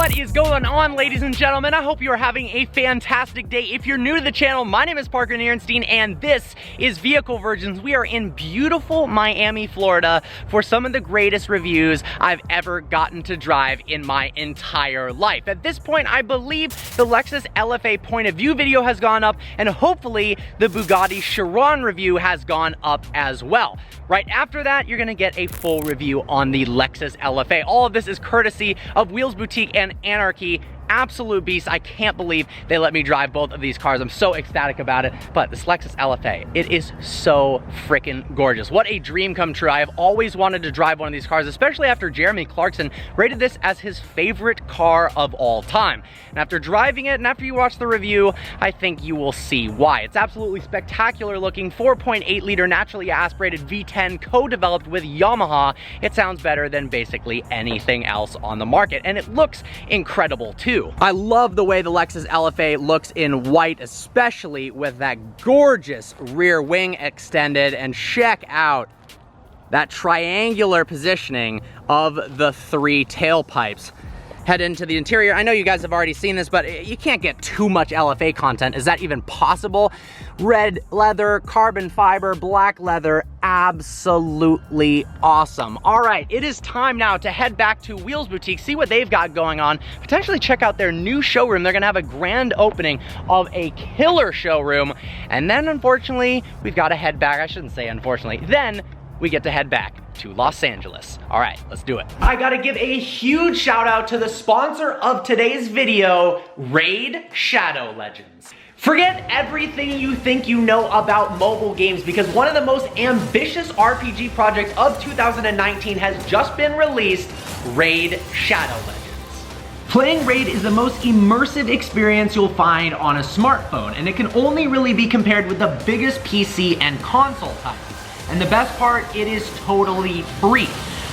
What is going on, ladies and gentlemen? I hope you are having a fantastic day. If you're new to the channel, my name is Parker Nierenstein, and this is Vehicle Virgins. We are in beautiful Miami, Florida for some of the greatest reviews I've ever gotten to drive in my entire life. At this point, I believe the Lexus LFA point of view video has gone up, and hopefully the Bugatti Chiron review has gone up as well. Right after that, you're gonna get a full review on the Lexus LFA. All of this is courtesy of Wheels Boutique and Anarchy. Absolute beast. I can't believe they let me drive both of these cars. I'm so ecstatic about it. But this Lexus LFA, it is so freaking gorgeous. What a dream come true. I have always wanted to drive one of these cars, especially after Jeremy Clarkson rated this as his favorite car of all time. And after driving it and after you watch the review, I think you will see why. It's absolutely spectacular looking 4.8 liter naturally aspirated V10 co-developed with Yamaha. It sounds better than basically anything else on the market, and it looks incredible too. I love the way the Lexus LFA looks in white, especially with that gorgeous rear wing extended, and check out that triangular positioning of the three tailpipes. Head into the interior. I know you guys have already seen this, but you can't get too much LFA content. Is that even possible? Red leather, carbon fiber, black leather, absolutely awesome. All right, it is time now to head back to Wheels Boutique, see what they've got going on, potentially check out their new showroom. They're gonna have a grand opening of a killer showroom, and then unfortunately, we've gotta head back. I shouldn't say unfortunately. Then we get to head back to Los Angeles. All right, let's do it. I gotta give a huge shout out to the sponsor of today's video, Raid Shadow Legends. Forget everything you think you know about mobile games, because one of the most ambitious RPG projects of 2019 has just been released, Raid Shadow Legends. Playing Raid is the most immersive experience you'll find on a smartphone, and it can only really be compared with the biggest PC and console titles. And the best part, it is totally free.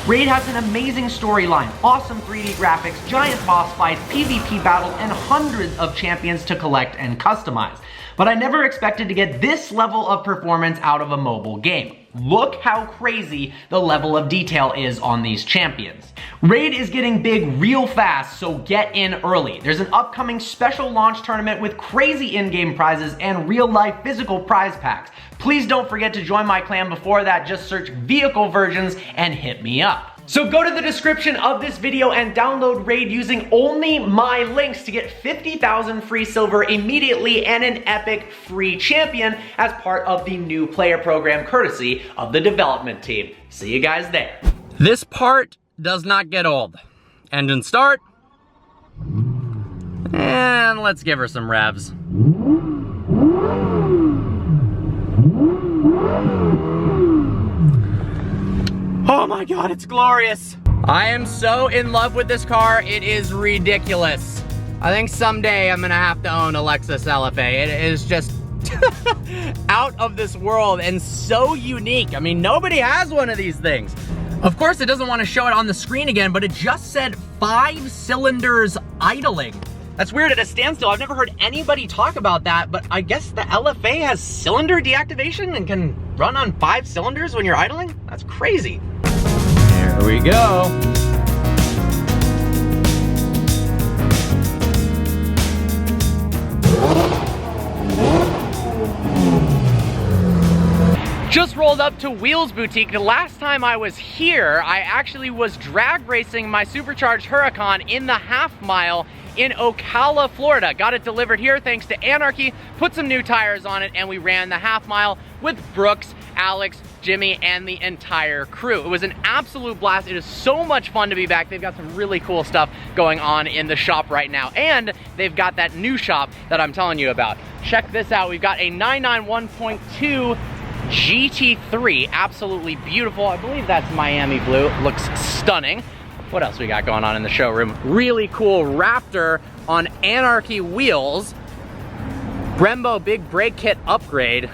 Raid has an amazing storyline, awesome 3D graphics, giant boss fights, PvP battles, and hundreds of champions to collect and customize. But I never expected to get this level of performance out of a mobile game. Look how crazy the level of detail is on these champions. Raid is getting big real fast, so get in early. There's an upcoming special launch tournament with crazy in-game prizes and real-life physical prize packs. Please don't forget to join my clan before that. Just search Vehicle Virgins and hit me up. So go to the description of this video and download Raid using only my links to get 50,000 free silver immediately and an epic free champion as part of the new player program courtesy of the development team. See you guys there. This part does not get old. Engine start. And let's give her some revs. Oh my God, it's glorious. I am so in love with this car, it is ridiculous. I think someday I'm gonna have to own a Lexus LFA. It is just out of this world and so unique. I mean, nobody has one of these things. Of course, it doesn't want to show it on the screen again, but it just said 5 cylinders idling. That's weird at a standstill. I've never heard anybody talk about that, but I guess the LFA has cylinder deactivation and can run on 5 cylinders when you're idling? That's crazy. There we go. Just rolled up to Wheels Boutique. The last time I was here, I actually was drag racing my supercharged Huracan in the half mile in Ocala, Florida. Got it delivered here thanks to Anarchy, put some new tires on it, and we ran the half mile with Brooks, Alex, Jimmy, and the entire crew. It was an absolute blast. It is so much fun to be back. They've got some really cool stuff going on in the shop right now, and they've got that new shop that I'm telling you about. Check this out. We've got a 991.2 GT3, absolutely beautiful. I believe that's Miami blue. Looks stunning. What else we got going on in the showroom? Really cool Raptor on Anarchy wheels. Brembo big brake kit upgrade.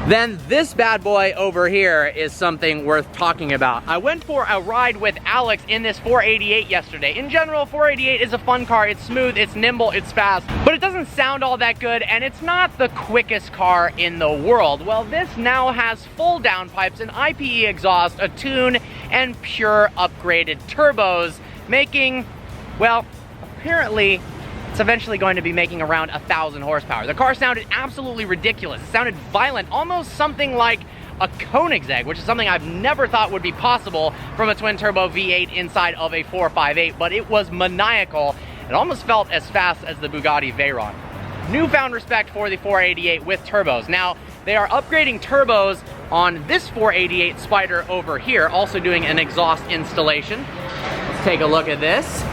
Then this bad boy over here is something worth talking about. I went for a ride with Alex in this 488 yesterday. In general, 488 is a fun car. It's smooth, it's nimble, it's fast, but it doesn't sound all that good, and it's not the quickest car in the world. Well, this now has full downpipes, an IPE exhaust, a tune, and pure upgraded turbos, making Well, apparently, it's eventually going to be making around 1,000 horsepower. The car sounded absolutely ridiculous. It sounded violent, almost something like a Koenigsegg, which is something I've never thought would be possible from a twin-turbo V8 inside of a 458, but it was maniacal. It almost felt as fast as the Bugatti Veyron. Newfound respect for the 488 with turbos. Now, they are upgrading turbos on this 488 Spider over here, also doing an exhaust installation. Let's take a look at this.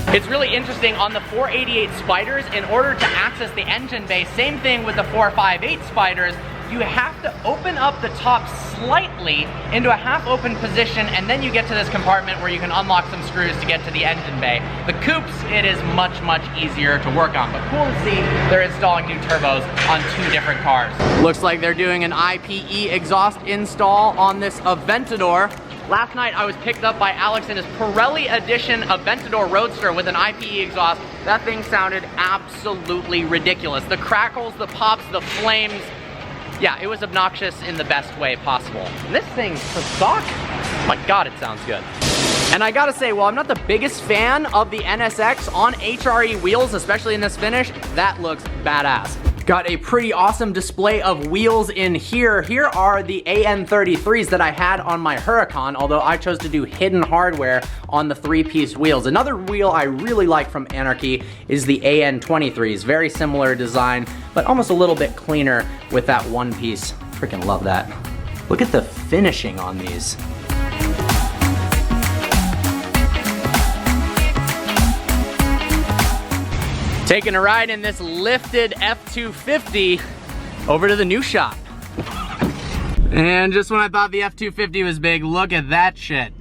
It's really interesting on the 488 Spiders, in order to access the engine bay, same thing with the 458 Spiders, you have to open up the top slightly into a half-open position, and then you get to this compartment where you can unlock some screws to get to the engine bay. The coupes, it is much, much easier to work on, but cool to see they're installing new turbos on 2 different cars. Looks like they're doing an IPE exhaust install on this Aventador. Last night I was picked up by Alex in his Pirelli Edition Aventador Roadster with an IPE exhaust. That thing sounded absolutely ridiculous. The crackles, the pops, the flames. Yeah, it was obnoxious in the best way possible. And this thing, for stock, my God, it sounds good. And I gotta say, while I'm not the biggest fan of the NSX on HRE wheels, especially in this finish, that looks badass. Got a pretty awesome display of wheels in here. Here are the AN33s that I had on my Huracan, although I chose to do hidden hardware on the 3-piece wheels. Another wheel I really like from Anarchy is the AN23s. Very similar design, but almost a little bit cleaner with that 1-piece. Freaking love that. Look at the finishing on these. Taking a ride in this lifted F250 over to the new shop. And just when I thought the F250 was big, look at that shit.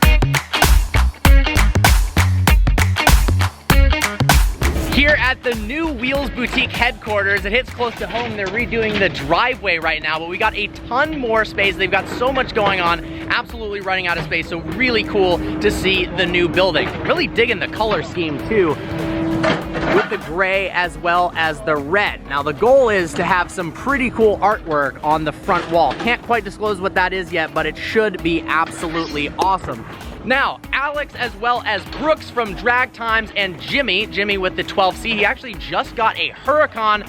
Here at the new Wheels Boutique headquarters, it hits close to home. They're redoing the driveway right now, but we got a ton more space. They've got so much going on, absolutely running out of space, so really cool to see the new building. Really digging the color scheme too, with the gray as well as the red. Now the goal is to have some pretty cool artwork on the front wall. Can't quite disclose what that is yet, but it should be absolutely awesome. Now, Alex as well as Brooks from Drag Times and Jimmy with the 12C, he actually just got a Huracan.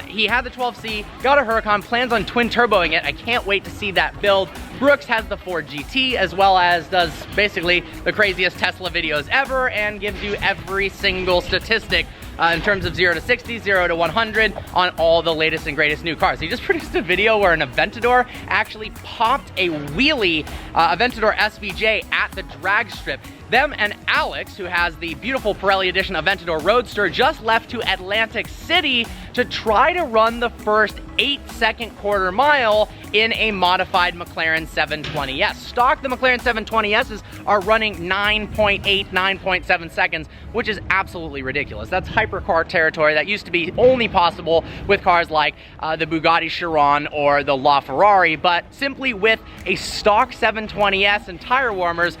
He had the 12C, got a Huracan, plans on twin turboing it. I can't wait to see that build. Brooks has the Ford GT as well as does basically the craziest Tesla videos ever and gives you every single statistic in terms of 0 to 60, 0 to 100 on all the latest and greatest new cars. He just produced a video where an Aventador actually popped a wheelie Aventador SVJ at the drag strip. Them and Alex, who has the beautiful Pirelli Edition Aventador Roadster, just left to Atlantic City to try to run the first 8-second quarter mile in a modified Mclaren 720S. Stock, the Mclaren 720Ss are running 9.8, 9.7 seconds, which is absolutely ridiculous. That's hypercar territory that used to be only possible with cars like the Bugatti Chiron or the LaFerrari, but simply with a stock 720S and tire warmers,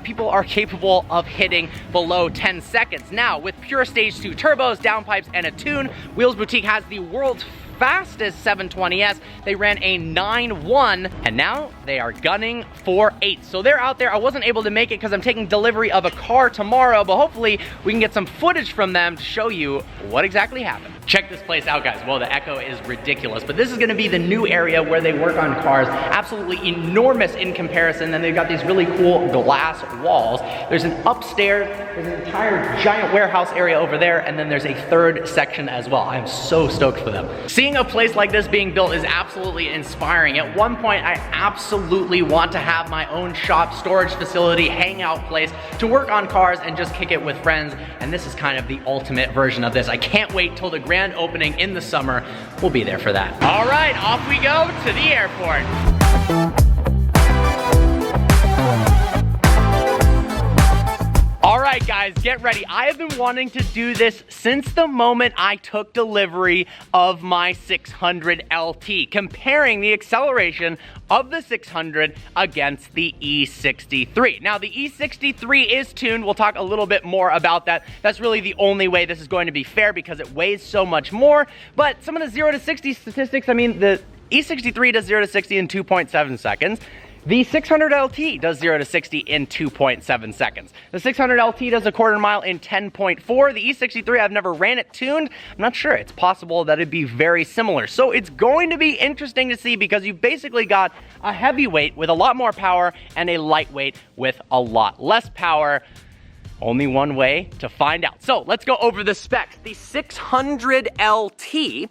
people are capable of hitting below 10 seconds. Now, with pure stage 2 turbos, downpipes, and a tune, Wheels Boutique has the world's fastest 720S. They ran a 9.1, and now they are gunning for 8. So they're out there. I wasn't able to make it because I'm taking delivery of a car tomorrow, but hopefully we can get some footage from them to show you what exactly happened. Check this place out, guys. Well, the echo is ridiculous, but this is gonna be the new area where they work on cars. Absolutely enormous in comparison. Then they've got these really cool glass walls. There's an upstairs, there's an entire giant warehouse area over there, and then there's a third section as well. I am so stoked for them. Seeing a place like this being built is absolutely inspiring. At one point, I absolutely want to have my own shop, storage facility, hangout place to work on cars and just kick it with friends, and this is kind of the ultimate version of this. I can't wait till the grand opening in the summer. We'll be there for that. All right, off we go to the airport. All right, guys, get ready. I have been wanting to do this since the moment I took delivery of my 600LT, comparing the acceleration of the 600 against the E63. Now, the E63 is tuned. We'll talk a little bit more about that. That's really the only way this is going to be fair because it weighs so much more. But some of the 0 to 60 statistics, I mean, the E63 does 0 to 60 in 2.7 seconds. The 600LT does 0 to 60 in 2.7 seconds. The 600LT does a quarter mile in 10.4. The E63, I've never ran it tuned. I'm not sure. It's possible that it'd be very similar. So it's going to be interesting to see because you've basically got a heavyweight with a lot more power and a lightweight with a lot less power. Only one way to find out. So let's go over the specs. The 600LT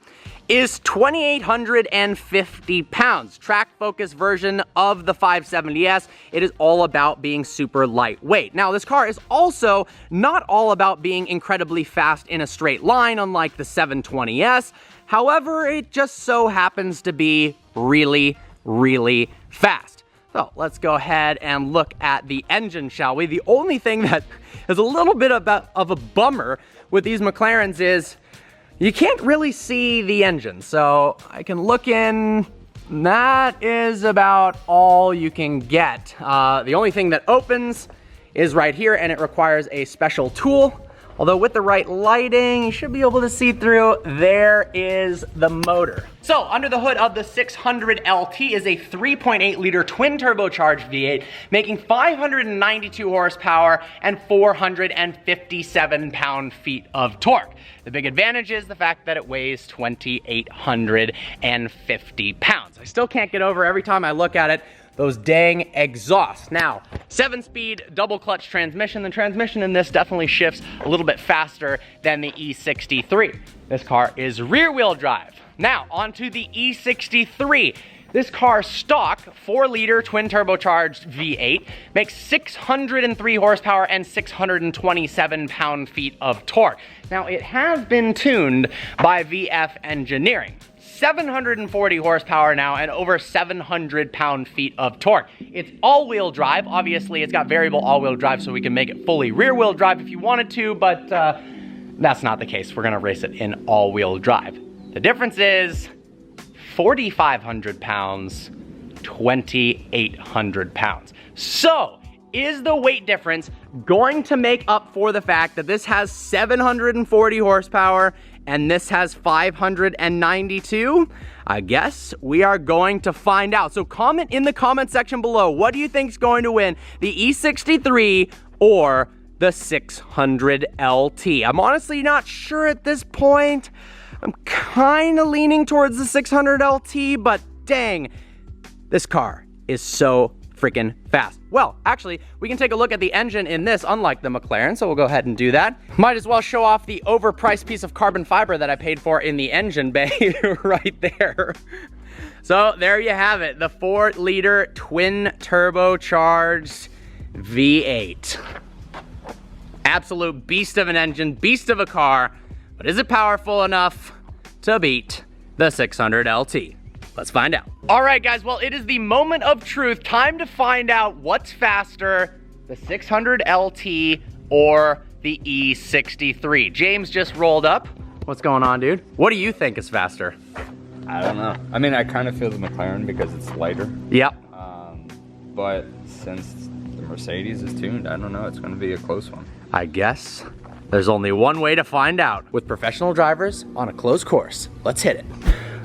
is 2,850 pounds. Track focus version of the 570S. It is all about being super lightweight. Now, this car is also not all about being incredibly fast in a straight line, unlike the 720S. However, it just so happens to be really, really fast. So let's go ahead and look at the engine, shall we? The only thing that is a little bit of a bummer with these McLarens is you can't really see the engine. So I can look in, and that is about all you can get. The only thing that opens is right here, and it requires a special tool. Although with the right lighting, you should be able to see through. There is the motor. So under the hood of the 600LT is a 3.8 liter twin turbocharged V8, making 592 horsepower and 457 pound-feet of torque. The big advantage is the fact that it weighs 2,850 pounds. I still can't get over every time I look at it, those dang exhausts. Now, 7-speed double clutch transmission. The transmission in this definitely shifts a little bit faster than the E63. This car is rear wheel drive. Now, onto the E63. This car stock 4-liter twin turbocharged V8 makes 603 horsepower and 627 pound-feet of torque. Now, it has been tuned by VF Engineering. 740 horsepower now and over 700 pound-feet of torque. It's all-wheel drive. Obviously, it's got variable all-wheel drive, so we can make it fully rear-wheel drive if you wanted to, but that's not the case. We're gonna race it in all-wheel drive. The difference is 4,500 pounds, 2,800 pounds. So, is the weight difference going to make up for the fact that this has 740 horsepower and this has 592? I guess we are going to find out. So comment in the comment section below, what do you think is going to win, the E63 or the 600LT? I'm honestly not sure at this point. I'm kind of leaning towards the 600LT, but dang, this car is so freaking fast. Well, actually, we can take a look at the engine in this, unlike the McLaren, so we'll go ahead and do that. Might as well show off the overpriced piece of carbon fiber that I paid for in the engine bay right there. So there you have it, the 4-liter twin turbocharged V8. Absolute beast of an engine, beast of a car, but is it powerful enough to beat the 600LT? Let's find out. All right, guys, well, it is the moment of truth. Time to find out what's faster, the 600LT or the E63. James just rolled up. What's going on, dude? What do you think is faster? I don't know. I mean, I kind of feel the McLaren because it's lighter. Yep. But since the Mercedes is tuned, I don't know. It's going to be a close one. I guess there's only one way to find out. With professional drivers on a closed course. Let's hit it.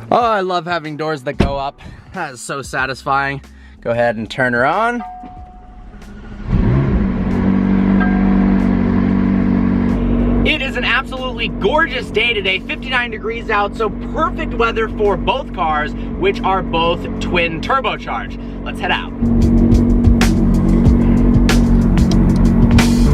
Oh, I love having doors that go up. That is so satisfying. Go ahead and turn her on. It is an absolutely gorgeous day today, 59 degrees out, so perfect weather for both cars, which are both twin turbocharged. Let's head out.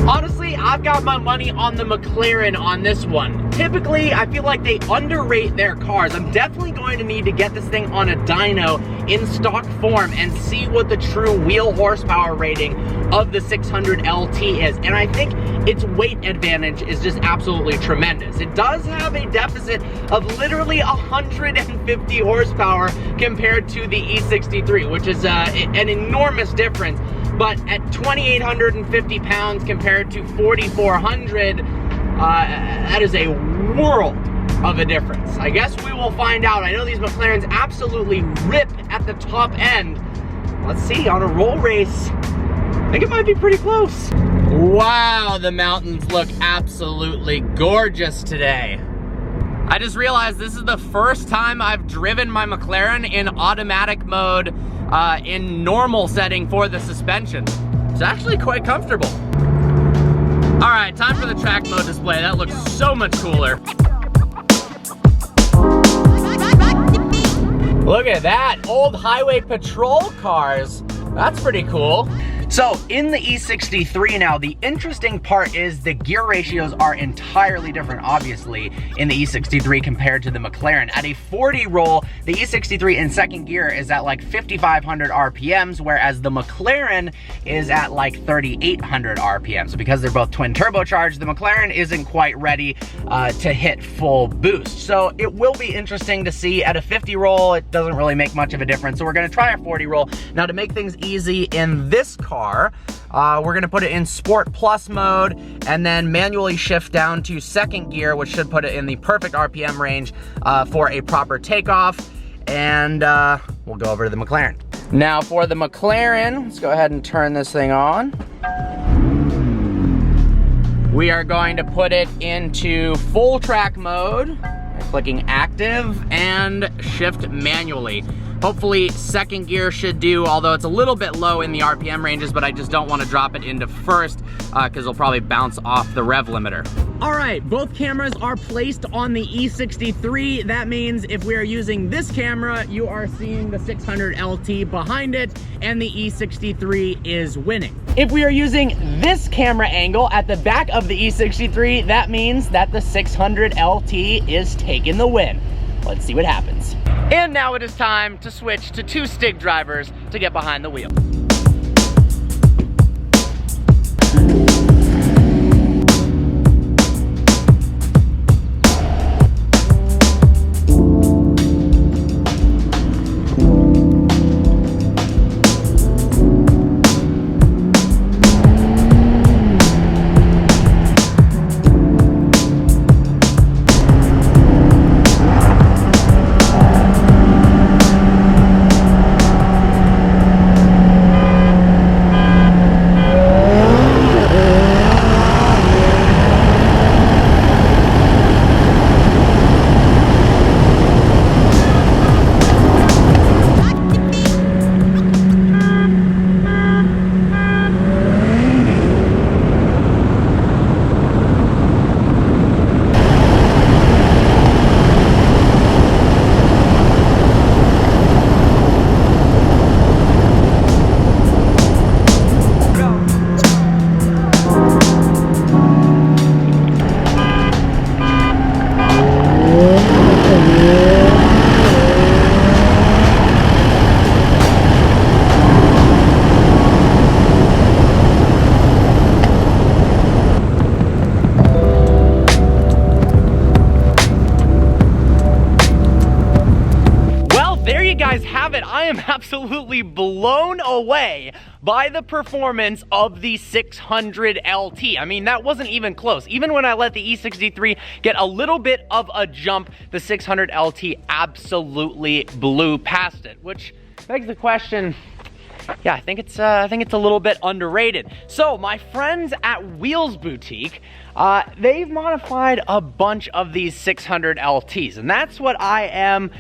Honestly, I've got my money on the McLaren on this one. Typically, I feel like they underrate their cars. I'm definitely going to need to get this thing on a dyno in stock form and see what the true wheel horsepower rating of the 600LT is. And I think its weight advantage is just absolutely tremendous. It does have a deficit of literally 150 horsepower compared to the E63, which is an enormous difference. But at 2,850 pounds compared to 4,400, that is a world of a difference. I guess we will find out. I know these McLarens absolutely rip at the top end. Let's see, on a roll race, I think it might be pretty close. Wow, the mountains look absolutely gorgeous today. I just realized this is the first time I've driven my McLaren in automatic mode in normal setting for the suspension. It's actually quite comfortable. All right, time for the track mode display. That looks so much cooler. Look at that, old highway patrol cars. That's pretty cool. So in the E63 now, the interesting part is the gear ratios are entirely different, obviously, in the E63 compared to the Mclaren. At a 40 roll, the E63 in second gear is at like 5,500 RPMs, whereas the Mclaren is at like 3,800 RPMs. So because they're both twin turbocharged, the Mclaren isn't quite ready to hit full boost. So it will be interesting to see. At a 50 roll, it doesn't really make much of a difference. So we're gonna try a 40 roll. Now to make things easy in this car, we're gonna put it in Sport Plus mode and then manually shift down to second gear, which should put it in the perfect RPM range for a proper takeoff. And we'll go over to the Mclaren. Now for the Mclaren, let's go ahead and turn this thing on. We are going to put it into full track mode by clicking active and shift manually. Hopefully second gear should do, although it's a little bit low in the RPM ranges, but I just don't want to drop it into first because it'll probably bounce off the rev limiter. All right, both cameras are placed on the E63. That means if we are using this camera, you are seeing the 600LT behind it, and the E63 is winning. If we are using this camera angle at the back of the E63, that means that the 600LT is taking the win. Let's see what happens. And now it is time to switch to two stick drivers to get behind the wheel. I am absolutely blown away by the performance of the 600LT. I mean, that wasn't even close. Even when I let the E63 get a little bit of a jump, the 600LT absolutely blew past it, which begs the question, yeah, I think it's a little bit underrated. So my friends at Wheels Boutique, they've modified a bunch of these 600LTs, and that's what I am,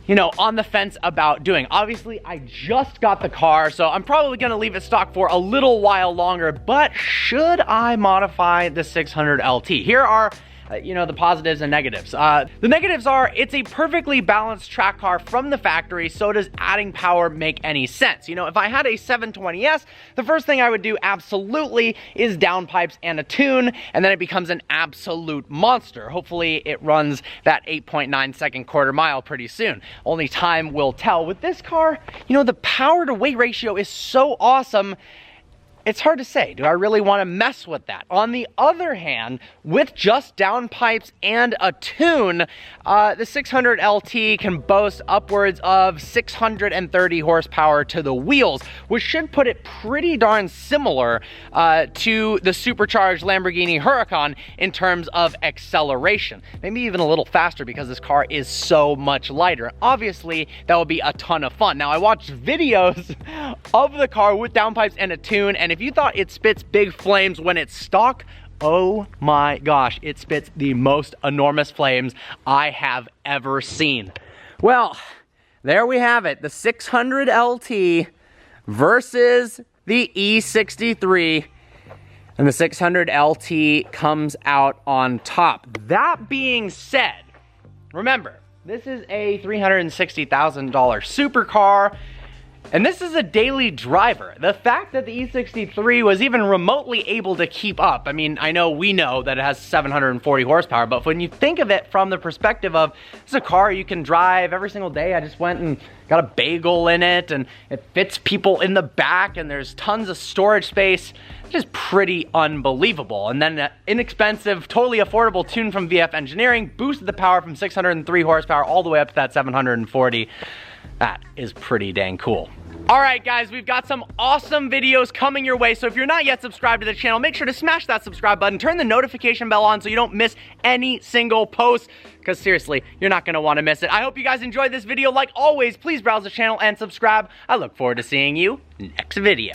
you know, on the fence about doing. Obviously, I just got the car, so I'm probably gonna leave it stock for a little while longer, but should I modify the 600LT? Here are you know, the positives and negatives. The negatives are, it's a perfectly balanced track car from the factory, so does adding power make any sense? You know, if I had a 720S, the first thing I would do absolutely is downpipes and a tune, and then it becomes an absolute monster. Hopefully it runs that 8.9 second quarter mile pretty soon. Only time will tell. With this car, you know, the power to weight ratio is so awesome, it's hard to say, do I really want to mess with that? On the other hand, with just downpipes and a tune, the 600LT can boast upwards of 630 horsepower to the wheels, which should put it pretty darn similar to the supercharged Lamborghini Huracan in terms of acceleration. Maybe even a little faster because this car is so much lighter. Obviously, that will be a ton of fun. Now, I watched videos of the car with downpipes and a tune, and if you thought it spits big flames when it's stock, oh my gosh, it spits the most enormous flames I have ever seen. Well, there we have it. The 600LT versus the E63. And the 600LT comes out on top. That being said, remember, this is a $360,000 supercar, and this is a daily driver. The fact that the E63 was even remotely able to keep up, I mean, we know that it has 740 horsepower, but when you think of it from the perspective of, it's a car you can drive every single day. I just went and got a bagel in it, and it fits people in the back, and there's tons of storage space. It's just pretty unbelievable. And then an inexpensive, totally affordable tune from VF Engineering boosted the power from 603 horsepower all the way up to that 740. That is pretty dang cool. All right, guys, we've got some awesome videos coming your way. So if you're not yet subscribed to the channel, make sure to smash that subscribe button, turn the notification bell on so you don't miss any single post, because seriously, you're not gonna wanna miss it. I hope you guys enjoyed this video. Like always, please browse the channel and subscribe. I look forward to seeing you next video.